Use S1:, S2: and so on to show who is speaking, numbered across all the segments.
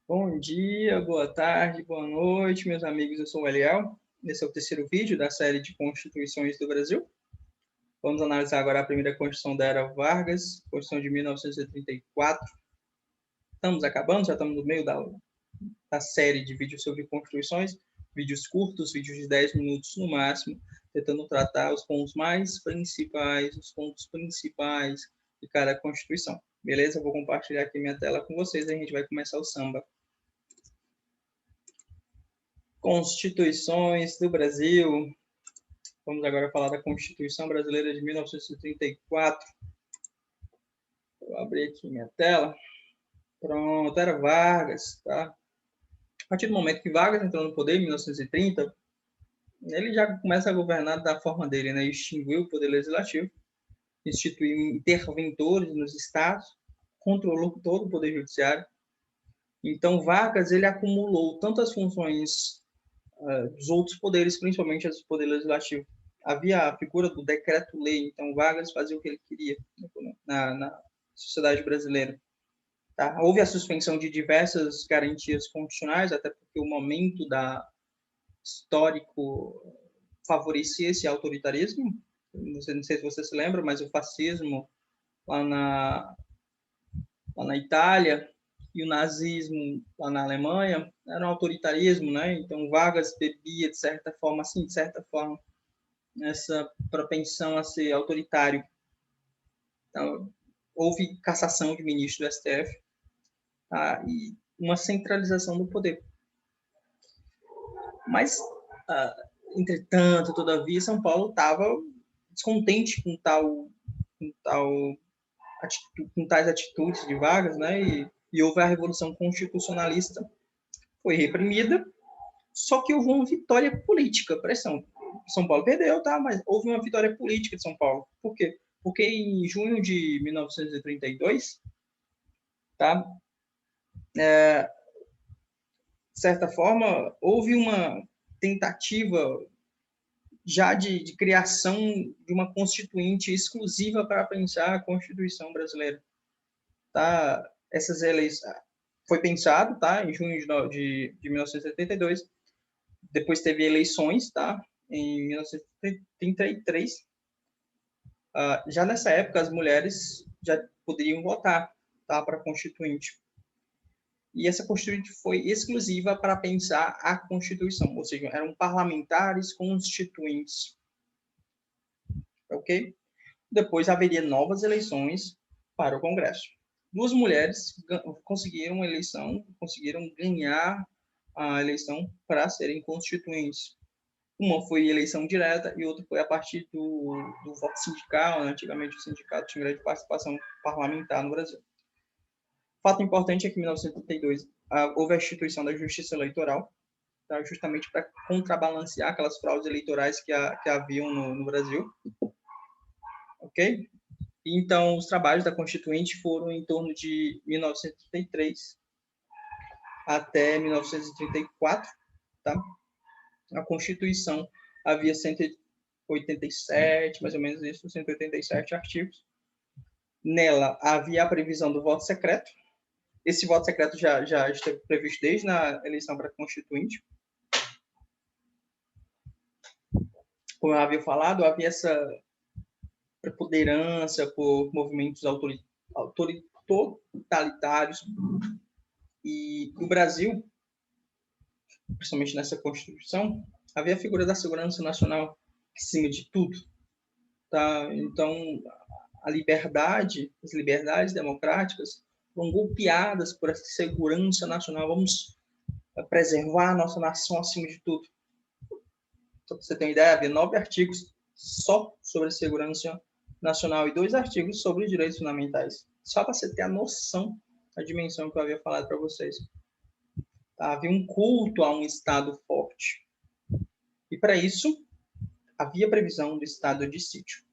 S1: Bom dia, boa tarde, boa noite, meus amigos. Eu sou o Eliel. Esse é o terceiro vídeo da série de Constituições do Brasil. Vamos analisar agora a primeira Constituição da Era Vargas, Constituição de 1934. Estamos acabando, já estamos no meio da série de vídeos sobre Constituições, vídeos curtos, vídeos de 10 minutos no máximo, tentando tratar os pontos principais de cada Constituição. Beleza? Eu vou compartilhar aqui minha tela com vocês e a gente vai começar o samba. Constituições do Brasil. Vamos agora falar da Constituição Brasileira de 1934. Vou abrir aqui minha tela. Pronto, era Vargas, tá? A partir do momento que Vargas entrou no poder, em 1930, ele já começa a governar da forma dele, né? Extinguiu o poder legislativo, instituiu interventores nos estados, controlou todo o poder judiciário. Então, Vargas, ele acumulou tantas funções dos outros poderes, principalmente o poder legislativo. Havia a figura do decreto-lei, então Vargas fazia o que ele queria na sociedade brasileira. Tá? Houve a suspensão de diversas garantias constitucionais, até porque o momento histórico favorecia esse autoritarismo. Não sei se você se lembra, mas o fascismo lá na Itália e o nazismo lá na Alemanha era um autoritarismo, né? Então Vargas bebia de certa forma, essa propensão a ser autoritário. Então, houve cassação de ministro do STF, tá? E uma centralização do poder. Mas, entretanto, todavia, São Paulo estava descontente com tais atitudes de Vargas, né? E houve a Revolução Constitucionalista, foi reprimida, só que houve uma vitória política. Pressão. São Paulo perdeu, tá? Mas houve uma vitória política de São Paulo. Por quê? Porque em junho de 1932, tá? De certa forma, houve uma tentativa já de criação de uma constituinte exclusiva para pensar a Constituição brasileira. Tá? Essas eleições foi pensado, tá? Em junho de 1972. Depois teve eleições, tá? Em 1933. Já nessa época, as mulheres já poderiam votar, tá? Para a Constituinte. E essa Constituinte foi exclusiva para pensar a Constituição, ou seja, eram parlamentares constituintes. Ok? Depois haveria novas eleições para o Congresso. Duas mulheres conseguiram ganhar a eleição para serem constituintes. Uma foi eleição direta e outra foi a partir do voto sindical. Antigamente o sindicato tinha grande participação parlamentar no Brasil. Fato importante é que em 1932 houve a instituição da Justiça Eleitoral, tá? Justamente para contrabalancear aquelas fraudes eleitorais que haviam no Brasil. Ok? Então, os trabalhos da Constituinte foram em torno de 1933 até 1934, tá? A Constituição havia 187, mais ou menos isso, 187 artigos. Nela havia a previsão do voto secreto. Esse voto secreto já esteve previsto desde a eleição para Constituinte. Como eu havia falado, havia essa preponderância por movimentos totalitários. E no Brasil, principalmente nessa Constituição, havia a figura da segurança nacional acima de tudo. Tá? Então, as liberdades democráticas foram golpeadas por essa segurança nacional. Vamos preservar a nossa nação acima de tudo. Só para você ter uma ideia, havia 9 artigos só sobre segurança nacional e 2 artigos sobre direitos fundamentais. Só para você ter a noção da dimensão que eu havia falado para vocês. Havia um culto a um Estado forte. E para isso, havia previsão do estado de sítio.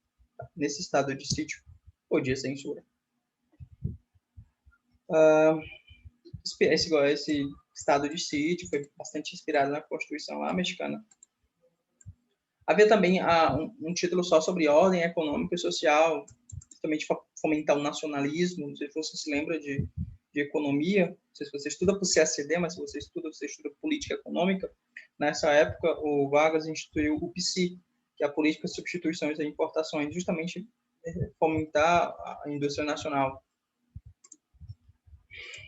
S1: Nesse estado de sítio, podia censura. Esse estado de sítio foi bastante inspirado na Constituição lá mexicana. Havia também um título só sobre ordem econômica e social, também para fomentar o nacionalismo. Não sei se você se lembra de de economia, não sei se você estuda para o CACD, mas se você estuda política econômica, nessa época o Vargas instituiu o PSI, que é a Política de Substituições e Importações, justamente fomentar a indústria nacional.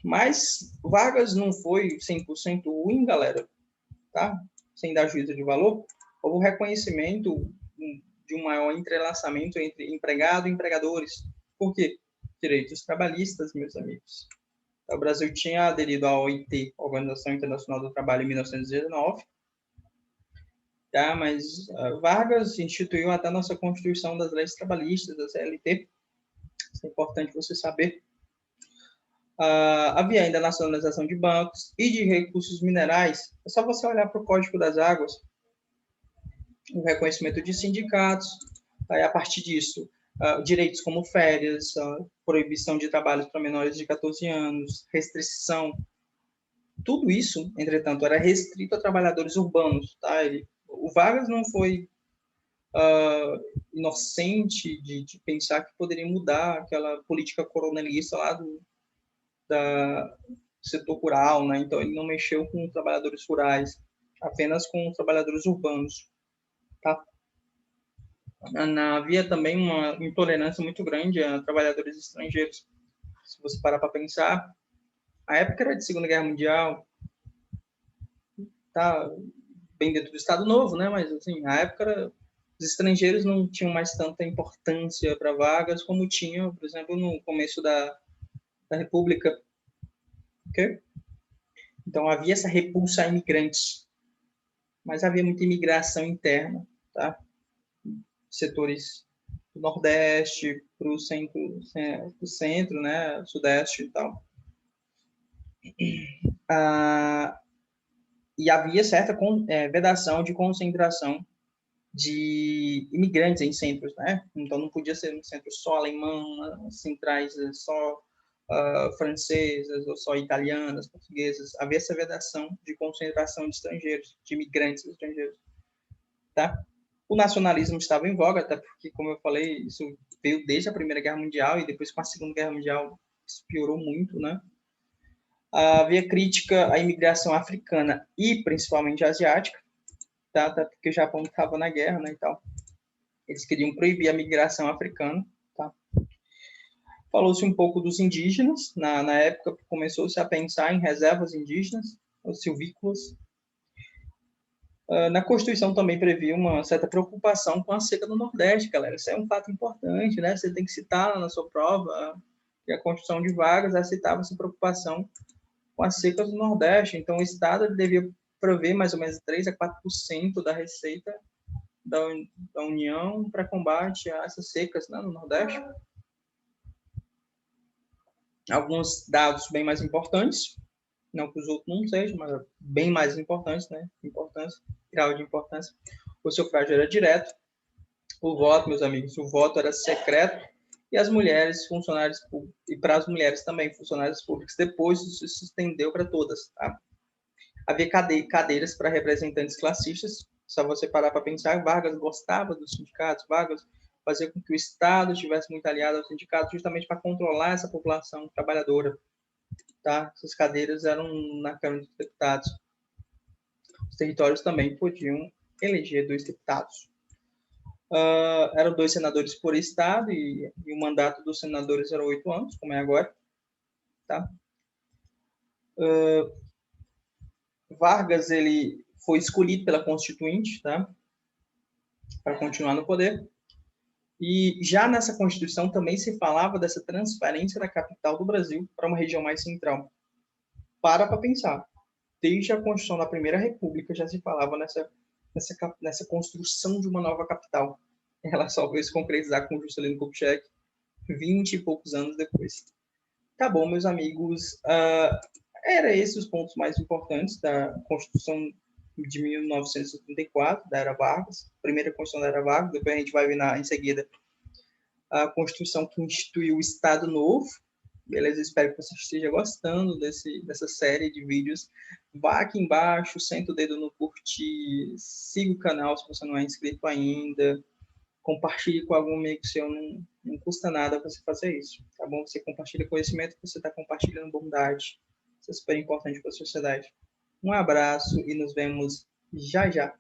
S1: Mas Vargas não foi 100% ruim, galera, tá? Sem dar juízo de valor. Houve um reconhecimento de um maior entrelaçamento entre empregado e empregadores. Por quê? Direitos trabalhistas, meus amigos. O Brasil tinha aderido à OIT, Organização Internacional do Trabalho, em 1919, tá? Mas Vargas instituiu até a nossa Constituição das Leis Trabalhistas, da CLT. Isso é importante você saber. Havia ainda a nacionalização de bancos e de recursos minerais. É só você olhar para o Código das Águas, o reconhecimento de sindicatos, aí, a partir disso, direitos como férias, proibição de trabalhos para menores de 14 anos, restrição. Tudo isso, entretanto, era restrito a trabalhadores urbanos. Tá? O Vargas não foi inocente de pensar que poderia mudar aquela política coronelista lá do setor rural, né? Então ele não mexeu com trabalhadores rurais, apenas com trabalhadores urbanos, tá? Havia também uma intolerância muito grande a trabalhadores estrangeiros. Se você parar para pensar, a época era de Segunda Guerra Mundial, tá bem dentro do Estado Novo, né? Mas assim, a época era, os estrangeiros não tinham mais tanta importância para vagas como tinham, por exemplo, no começo da República. Okay? Então, havia essa repulsa a imigrantes, mas havia muita imigração interna, tá? Setores do Nordeste para o centro, né? Sudeste e tal. E havia certa vedação de concentração de imigrantes em centros, né? Então, não podia ser um centro só alemão, centrais só francesas ou só italianas, portuguesas. Havia essa vedação de concentração de estrangeiros, de imigrantes estrangeiros, tá? O nacionalismo estava em voga, até porque, como eu falei, isso veio desde a Primeira Guerra Mundial e depois com a Segunda Guerra Mundial isso piorou muito, né? Havia crítica à imigração africana e principalmente asiática, tá? Até porque o Japão estava na guerra, né, e tal. Eles queriam proibir a migração africana, tá? Falou-se um pouco dos indígenas. Na época, começou-se a pensar em reservas indígenas, os silvícolas. Na Constituição também previa uma certa preocupação com a seca no Nordeste, galera. Isso é um fato importante, né? Você tem que citar na sua prova que a Constituição de Vargas citava essa preocupação com as secas do Nordeste. Então, o Estado devia prover mais ou menos 3 a 4% da receita da União para combate a essas secas, né, no Nordeste. Alguns dados bem mais importantes, não que os outros não sejam, mas bem mais importantes, né? Grau de importância. O sufrágio era direto. O voto, meus amigos, o voto era secreto. E as mulheres, funcionárias públicas, e para as mulheres também, funcionárias públicas, depois isso se estendeu para todas, tá? Havia cadeiras para representantes classistas. Só você parar para pensar, Vargas gostava dos sindicatos, Vargas fazia com que o Estado estivesse muito aliado aos sindicatos, justamente para controlar essa população trabalhadora. Tá? Essas cadeiras eram na Câmara dos Deputados. Os territórios também podiam eleger 2 deputados. Eram 2 senadores por estado e o mandato dos senadores era 8 anos, como é agora. Tá? Vargas ele foi escolhido pela Constituinte, tá? Para continuar no poder. E já nessa Constituição também se falava dessa transferência da capital do Brasil para uma região mais central. Para pensar. Desde a Constituição da Primeira República já se falava nessa construção de uma nova capital. Ela só veio se concretizar com Juscelino Kubitschek 20 e poucos anos depois. Tá bom, meus amigos. Eram esses os pontos mais importantes da Constituição de 1974, da Era Vargas, primeira Constituição da Era Vargas, depois a gente vai ver em seguida a Constituição que instituiu o Estado Novo. Beleza? Espero que você esteja gostando dessa série de vídeos. Vá aqui embaixo, senta o dedo no curtir, siga o canal se você não é inscrito ainda, compartilhe com algum amigo seu, não custa nada você fazer isso, tá bom? Você compartilha conhecimento, você está compartilhando bondade, isso é super importante para a sociedade. Um abraço e nos vemos já já.